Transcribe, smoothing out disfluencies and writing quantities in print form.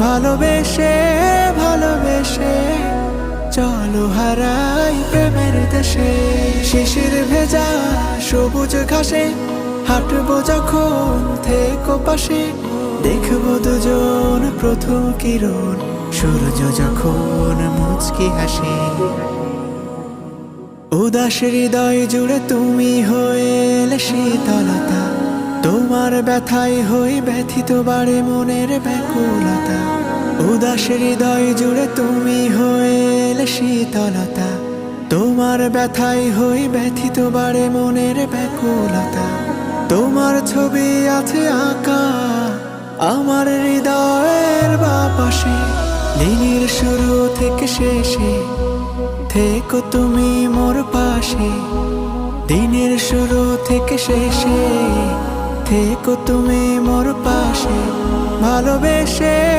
ভালোবেসে ভালোবেসে চলো হারাই প্রেমের দেশে। শিশির ভেজা সবুজ ঘাসে হাঁটবো যখন থেকো পাশে, দেখবো দুজন প্রথম কিরণ, সূর্য যখন মুচকি হাসে। উদাস হৃদয় জুড়ে তুমি হয়ে এলে শীতলতা, তোমার ব্যথায় হই ব্যথিত বাড়ে মনের ব্যাকুলতা। উদাস হৃদয় জুড়ে তুমি হয়ে এলে শীতলতা, তোমার ব্যথায় হই ব্যথিত বাড়ে মনের ব্যাকুলতা। তোমার ছবি আছে আঁকা আমার হৃদয়ের বাপাশে, দিনের শুরু থেকে শেষে থেকো তুমি মোর পাশে। দিনের শুরু থেকে শেষে থেকো তুমি মোর পাশে, ভালোবেসে